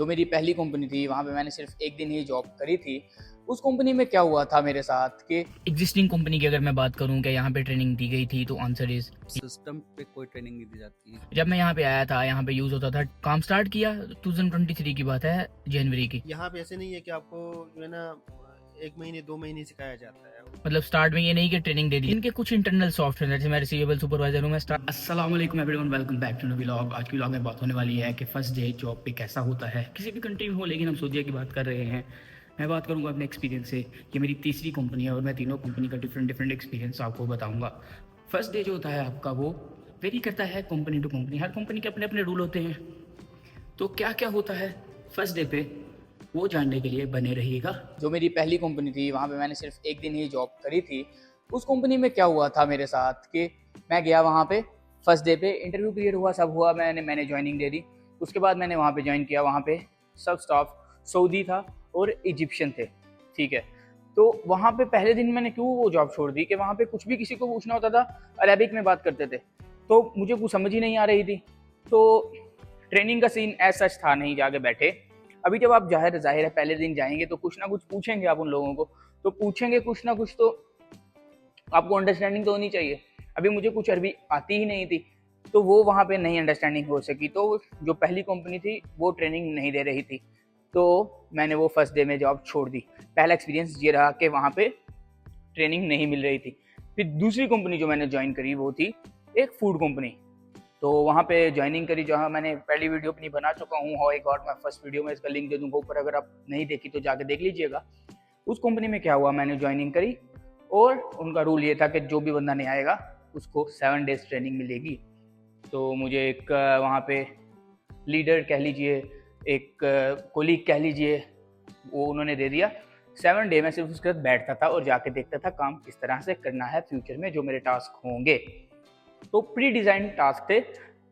जो मेरी पहली कंपनी थी वहाँ पे मैंने सिर्फ एक दिन ही जॉब करी थी। उस कंपनी में क्या हुआ था मेरे साथ कि एग्जिस्टिंग कंपनी की अगर मैं बात करूं कि यहाँ पे ट्रेनिंग दी गई थी, तो आंसर इज सिस्टम पे कोई ट्रेनिंग नहीं दी जाती है। जब मैं यहाँ पे आया था, यहाँ पे यूज़ होता था, काम स्टार्ट किया 2023 की बात है, जनवरी की। यहाँ पे ऐसे नहीं है कि आपको जो है ना 1 महीने 2 महीने सिखाया जाता है। मतलब स्टार्ट में ये नहीं कि ट्रेनिंग दे दी, इनके कुछ इंटरनल सॉफ्टवेयर जैसे मैं रिसीवेबल सुपरवाइजर हूँ। मैं स्टार्ट अस्सलाम वालेकुम everyone, welcome back to new vlog. आज की व्लॉग में बात होने वाली है कि फर्स्ट डे जॉब पे कैसा होता है किसी भी कंट्री में हो, लेकिन हम सऊदीया की बात कर रहे हैं। मैं बात करूँगा अपने एक्सपीरियंस से। ये मेरी तीसरी कंपनी है और मैं तीनों कंपनी का डिफरेंट एक्सपीरियंस आपको बताऊँगा। फर्स्ट डे जो होता है आपका, वो वेरी करता है कंपनी टू कंपनी। हर कंपनी के अपने अपने रूल होते हैं। तो क्या क्या होता है फर्स्ट डे पे, वो जानने के लिए बने रहिएगा। जो मेरी पहली कंपनी थी वहाँ पे मैंने सिर्फ एक दिन ही जॉब करी थी। उस कंपनी में क्या हुआ था मेरे साथ कि मैं गया वहाँ पे फर्स्ट डे पे, इंटरव्यू क्लियर हुआ, सब हुआ, मैंने ज्वाइनिंग दे दी। उसके बाद मैंने वहाँ पे ज्वाइन किया। वहाँ पे सब स्टाफ सऊदी था और इजिप्शियन थे, ठीक है। तो वहाँ पे पहले दिन मैंने क्यों वो जॉब छोड़ दी कि वहाँ पे कुछ भी किसी को पूछना होता था अरेबिक में बात करते थे, तो मुझे कुछ समझ ही नहीं आ रही थी। तो ट्रेनिंग का सीन ऐसा सच था नहीं, जाके बैठे। अभी जब आप जाहिर है पहले दिन जाएंगे तो कुछ ना कुछ पूछेंगे आप उन लोगों को, तो पूछेंगे कुछ ना कुछ, तो आपको अंडरस्टैंडिंग तो होनी चाहिए। अभी मुझे कुछ अरबी आती ही नहीं थी, तो वो वहाँ पे नहीं अंडरस्टैंडिंग हो सकी। तो जो पहली कंपनी थी वो ट्रेनिंग नहीं दे रही थी, तो मैंने वो फर्स्ट डे में जॉब छोड़ दी। पहला एक्सपीरियंस ये रहा कि वहाँ पे ट्रेनिंग नहीं मिल रही थी। फिर दूसरी कंपनी जो मैंने ज्वाइन करी वो थी एक फूड कंपनी। तो वहाँ पे ज्वाइनिंग करी, जहाँ मैंने पहली वीडियो अपनी बना चुका हूँ, how I got my first video में इसका लिंक दे दूँगा ऊपर, अगर आप नहीं देखी तो जाके देख लीजिएगा। उस कंपनी में क्या हुआ, मैंने ज्वाइनिंग करी और उनका रूल ये था कि जो भी बंदा नहीं आएगा उसको 7 डेज ट्रेनिंग मिलेगी। तो मुझे एक वहाँ पे लीडर कह लीजिए, एक कोलीग कह लीजिए, वो उन्होंने दे दिया। 7 डे में सिर्फ उसके साथ बैठता था और जाके देखता था काम किस तरह से करना है फ्यूचर में, जो मेरे टास्क होंगे। तो प्री डिज़ाइन टास्क थे।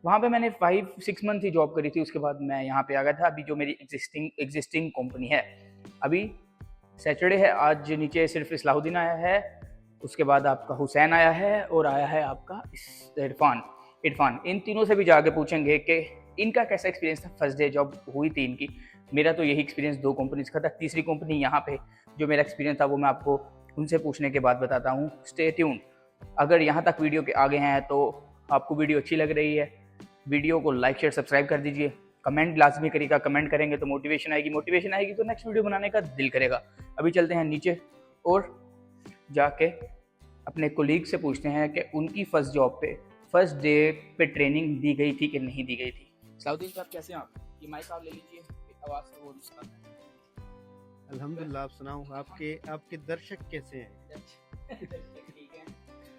वहाँ पे मैंने 5-6 मंथ ही जॉब करी थी। उसके बाद मैं यहाँ पे आ गया था। अभी जो मेरी एग्जिस्टिंग कंपनी है, अभी सैटरडे है, आज नीचे सिर्फ इस्लाहुद्दीन आया है, उसके बाद आपका हुसैन आया है और आया है आपका इरफान। इन तीनों से भी जाके पूछेंगे कि इनका कैसा एक्सपीरियंस था फर्स्ट डे जॉब हुई थी इनकी। मेरा तो यही एक्सपीरियंस 2 कंपनीज का था। तीसरी कंपनी यहाँ पे जो मेरा एक्सपीरियंस था वो मैं आपको उनसे पूछने के बाद बताता हूँ। Stay tune. अगर यहाँ तक वीडियो के आगे हैं तो आपको वीडियो अच्छी लग रही है, वीडियो को लाइक शेयर सब्सक्राइब कर दीजिए। कमेंट लाजमी करिएगा, कमेंट करेंगे तो मोटिवेशन आएगी तो नेक्स्ट वीडियो बनाने का दिल करेगा। अभी चलते हैं नीचे और जाके अपने कोलीग से पूछते हैं कि उनकी फर्स्ट जॉब पे फर्स्ट डे पे ट्रेनिंग दी गई थी कि नहीं दी गई थी। सलाउद्दीन साहब कैसे हैं आप? ये माइक आप ले लीजिए, आवाज़ से वो नहीं सुनाता है। अल्हम्दुलिल्लाह, आप सुनाओ, आपके दर्शक कैसे हैं? ठीक है।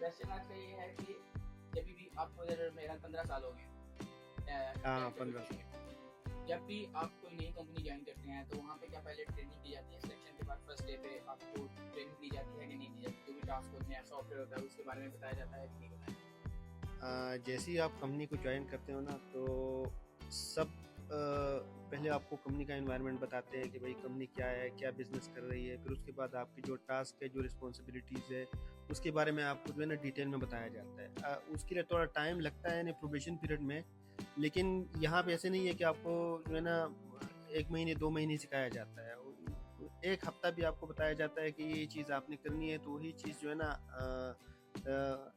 दर्शक आज का ये है कि जब भी आपको मेरा 15 साल हो गए, हाँ, 15 जब भी आप कोई नई कंपनी ज्वाइन करते हैं तो वहाँ पे क्या पहले ट्रेनिंग दी जाती है? सिलेक्शन के बाद फर्स्ट डे पे आपको ट्रेनिंग दी जाती है कि नहीं दी जाती? जो भी टास्क होते हैं, सॉफ्टवेयर होता है, उसके बारे में बताया जाता है कि नहीं बताया? जैसे ही आप कंपनी को ज्वाइन करते हो ना, तो सब पहले आपको कंपनी का एनवायरनमेंट बताते हैं कि भाई कंपनी क्या है, क्या बिजनेस कर रही है। फिर उसके बाद आपकी जो टास्क है, जो रिस्पॉन्सिबिलिटीज़ है, उसके बारे में आपको जो है ना डिटेल में बताया जाता है। उसके लिए थोड़ा टाइम लगता है यानी प्रोबेशन पीरियड में। लेकिन यहाँ पे ऐसे नहीं है कि आपको जो है ना 1 महीने 2 महीने सिखाया जाता है। 1 हफ्ता भी आपको बताया जाता है कि ये चीज़ आपने करनी है। तो वही चीज़ जो है ना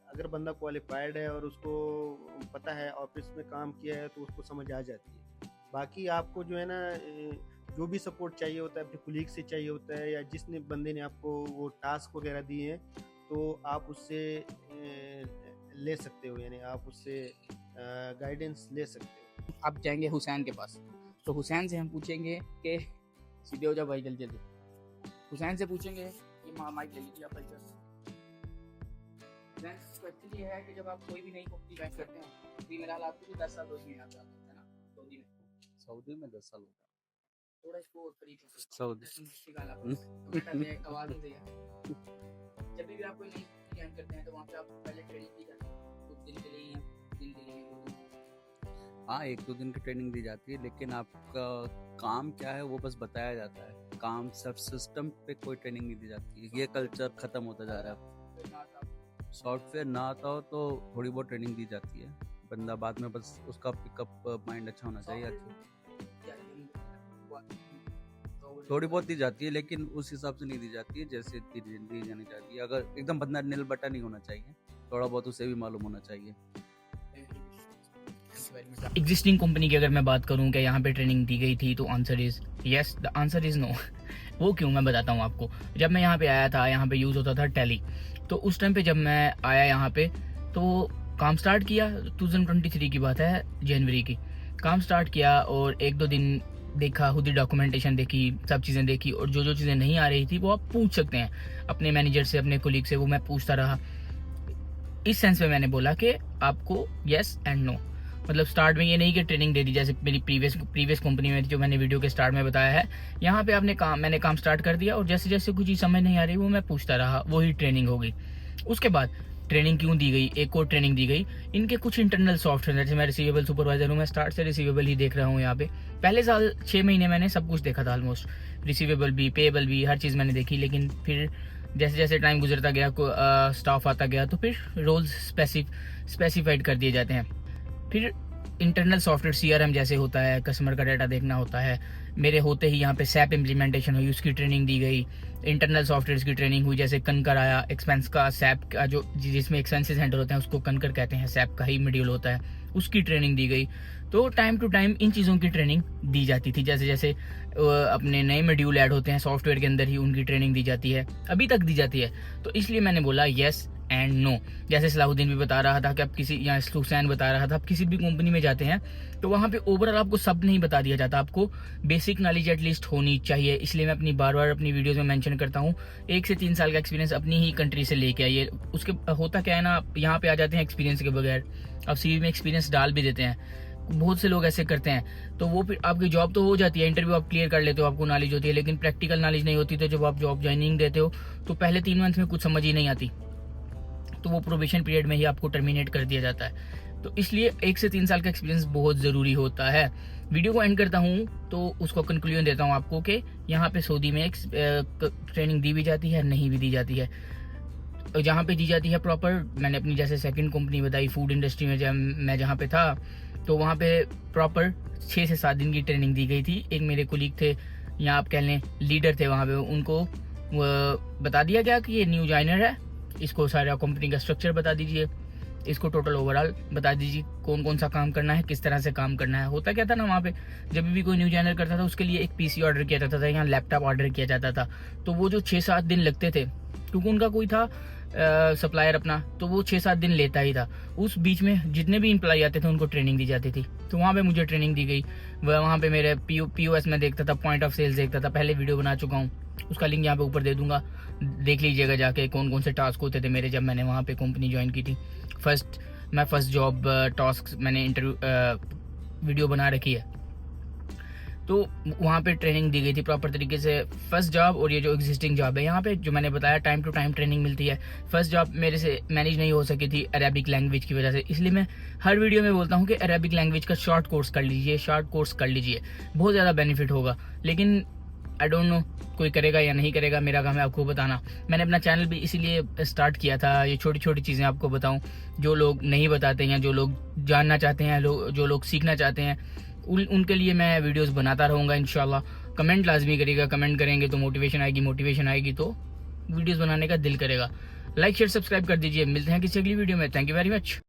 अगर बंदा क्वालिफाइड है और उसको पता है, ऑफिस में काम किया है, तो उसको समझ आ जाती है। बाकी आपको जो है ना जो भी सपोर्ट चाहिए होता है अपने कुलीग से चाहिए होता है, या जिसने बंदे ने आपको वो टास्क वगैरह दिए हैं, तो आप उससे ले सकते हो, यानी आप उससे गाइडेंस ले सकते हो। आप जाएंगे हुसैन के पास, तो हुसैन से हम पूछेंगे कि सीधे हो जाओ भाई, जल्दी जल्दी। हुसैन से पूछेंगे, ये माइक ले लीजिए आप भाई। क्वेश्चन ये है कि जब आप कोई भी नई कंपनी ज्वाइन करते हैं, अभी मेरा हाल आपको 10 साल हो गए यहाँ पे है ना सऊदी में 10 साल हो गया। थोड़ा इसको करीब सऊदी आवाज़ नहीं सही है। जब भी आप कोई नई कंपनी ज्वाइन करते हैं तो वहाँ पे आप पहले ट्रेनिंग दी जाती है कुछ दिन के लिए या दिन के लिए? हाँ, 1-2 दिन की ट्रेनिंग दी जाती है, लेकिन आपका काम क्या है वो बस बताया जाता है। काम सब सिस्टम पे कोई ट्रेनिंग नहीं दी जाती है। ये कल्चर ख़त्म होता जा रहा है। सॉफ्टवेयर ना आता हो तो थोड़ी बहुत ट्रेनिंग दी जाती है। बंदा बाद में बस उसका पिकअप माइंड अच्छा होना चाहिए। तो थोड़ी बहुत दी जाती है, लेकिन उस हिसाब से नहीं दी जाती है जैसे दी जानी चाहिए। अगर एकदम बंदा नील बटा नहीं होना चाहिए, थोड़ा बहुत उसे भी मालूम होना चाहिए। एग्जिस्टिंग कंपनी की अगर मैं बात करूं कि यहाँ पे ट्रेनिंग दी गई थी, तो answer is yes, the answer is no. वो क्यों, मैं बताता हूँ आपको। जब मैं यहाँ पे आया था, यहाँ पे यूज़ होता था टैली, तो उस टाइम पे जब मैं आया यहाँ पे तो काम स्टार्ट किया, 2023 की बात है, जनवरी की। काम स्टार्ट किया और एक दो दिन देखा, खुद ही डॉक्यूमेंटेशन देखी, सब चीज़ें देखी, और जो जो चीज़ें नहीं आ रही थी वो आप पूछ सकते हैं अपने मैनेजर से, अपने कोलीग से। वो मैं पूछता रहा। इस सेंस में मैंने बोला कि आपको यस एंड नो, मतलब स्टार्ट में ये नहीं कि ट्रेनिंग दे दी जैसे मेरी प्रीवियस कंपनी में जो मैंने वीडियो के स्टार्ट में बताया है। यहाँ पे मैंने काम स्टार्ट कर दिया और जैसे जैसे कुछ चीज़ समझ नहीं आ रही वो मैं पूछता रहा, वही ट्रेनिंग हो गई। उसके बाद ट्रेनिंग क्यों दी गई, एक और ट्रेनिंग दी गई। इनके कुछ इंटरनल सॉफ्टवेयर, जैसे मैं रिसीवेबल सुपरवाइजर हूँ, मैं स्टार्ट से रिसीवेबल ही देख रहा हूँ यहाँ पे। पहले साल 6 महीने मैंने सब कुछ देखा था ऑलमोस्ट, रिसीवेबल भी, पेएबल भी, हर चीज़ मैंने देखी। लेकिन फिर जैसे जैसे टाइम गुजरता गया, स्टाफ आता गया, तो फिर रोल्स स्पेसिफाइड कर दिए जाते हैं। फिर इंटरनल सॉफ्टवेयर CRM जैसे होता है, कस्टमर का डाटा देखना होता है। मेरे होते ही यहाँ पे SAP इम्प्लीमेंटेशन हुई, उसकी ट्रेनिंग दी गई। इंटरनल सॉफ्टवेयर की ट्रेनिंग हुई, जैसे कनकर आया, एक्सपेंस का, SAP का जो जिसमें एक्सपेंसेस हैंडल होते हैं उसको कनकर कहते हैं, SAP का ही मॉड्यूल होता है, उसकी ट्रेनिंग दी गई। तो टाइम टू टाइम इन चीज़ों की ट्रेनिंग दी जाती थी। जैसे जैसे अपने नए मॉड्यूल ऐड होते हैं सॉफ्टवेयर के अंदर ही, उनकी ट्रेनिंग दी जाती है, अभी तक दी जाती है। तो इसलिए मैंने बोला येस एंड नो। जैसे सलाहुद्दीन भी बता रहा था कि आप किसी, या हुसैन बता रहा था, आप किसी भी कंपनी में जाते हैं तो वहाँ पे ओवरऑल आपको सब नहीं बता दिया जाता, आपको बेसिक नॉलेज एटलीस्ट होनी चाहिए। इसलिए मैं बार बार अपनी वीडियोस में मेंशन करता हूँ, 1 से 3 साल का एक्सपीरियंस अपनी ही कंट्री से लेके आइए। उसके होता क्या है ना, आप यहाँ पे आ जाते हैं एक्सपीरियंस के बगैर, आप CV में एक्सपीरियंस डाल भी देते हैं, बहुत से लोग ऐसे करते हैं। तो वो फिर आपकी जॉब तो हो जाती है, इंटरव्यू आप क्लियर कर लेते हो, आपको नॉलेज होती है, लेकिन प्रैक्टिकल नॉलेज नहीं होती। तो जब आप जॉब ज्वाइनिंग देते हो तो पहले 3 मंथ में कुछ समझ ही नहीं आती, तो वो प्रोबेशन पीरियड में ही आपको टर्मिनेट कर दिया जाता है। तो इसलिए 1 से 3 साल का एक्सपीरियंस बहुत ज़रूरी होता है। वीडियो को एंड करता हूँ तो उसको कंक्लूजन देता हूँ आपको कि यहाँ पे सऊदी में ट्रेनिंग दी भी जाती है, नहीं भी दी जाती है। जहाँ पे दी जाती है प्रॉपर, मैंने अपनी जैसे सेकंड कंपनी बताई फूड इंडस्ट्री में, जब मैं जहाँ पे था तो वहाँ पे प्रॉपर 6 से 7 दिन की ट्रेनिंग दी गई थी। एक मेरे कोलीग थे, या आप कह लें लीडर थे वहाँ पे, उनको बता दिया गया कि ये न्यू जॉइनर है, इसको सारा कंपनी का स्ट्रक्चर बता दीजिए, इसको टोटल ओवरऑल बता दीजिए कौन कौन सा काम करना है, किस तरह से काम करना है। होता क्या था ना, वहाँ पे जब भी कोई न्यू जॉइनर करता था उसके लिए एक PC ऑर्डर किया जाता था, यहाँ लैपटॉप ऑर्डर किया जाता था। तो वो जो 6-7 दिन लगते थे, क्योंकि उनका कोई था सप्लायर अपना, तो वो 6-7 दिन लेता ही था। उस बीच में जितने भी एम्प्लॉय आते थे उनको ट्रेनिंग दी जाती थी। तो वहाँ पे मुझे ट्रेनिंग दी गई। वहाँ पे मेरे POS में देखता था, पॉइंट ऑफ सेल्स देखता था, पहले वीडियो बना चुका हूँ, उसका लिंक यहाँ पे ऊपर दे दूंगा, देख लीजिएगा जाके कौन कौन से टास्क होते थे मेरे जब मैंने वहाँ पे कंपनी ज्वाइन की थी। फर्स्ट जॉब टास्क मैंने वीडियो बना रखी है। तो वहाँ पे ट्रेनिंग दी गई थी प्रॉपर तरीके से, फर्स्ट जॉब और ये जो एग्जिस्टिंग जॉब है, यहाँ पे जो मैंने बताया टाइम टू टाइम ट्रेनिंग मिलती है। फर्स्ट जॉब मेरे से मैनेज नहीं हो सकी थी अरेबिक लैंग्वेज की वजह से, इसलिए मैं हर वीडियो में बोलता हूँ कि अरेबिक लैंग्वेज का शॉर्ट कोर्स कर लीजिए, बहुत ज़्यादा बेनिफिट होगा। लेकिन आई डोंट नो कोई करेगा या नहीं करेगा, मेरा काम है आपको बताना। मैंने अपना चैनल भी इसीलिए स्टार्ट किया था, ये छोटी छोटी चीज़ें आपको बताऊँ जो लोग नहीं बताते हैं, जो लोग जानना चाहते हैं, जो लोग सीखना चाहते हैं, उनके लिए मैं वीडियोस बनाता रहूँगा इंशाल्लाह। कमेंट लाजमी करिएगा, कमेंट करेंगे तो मोटिवेशन आएगी तो वीडियोस बनाने का दिल करेगा। लाइक शेयर सब्सक्राइब कर दीजिए। मिलते हैं किसी अगली वीडियो में। Thank you very much.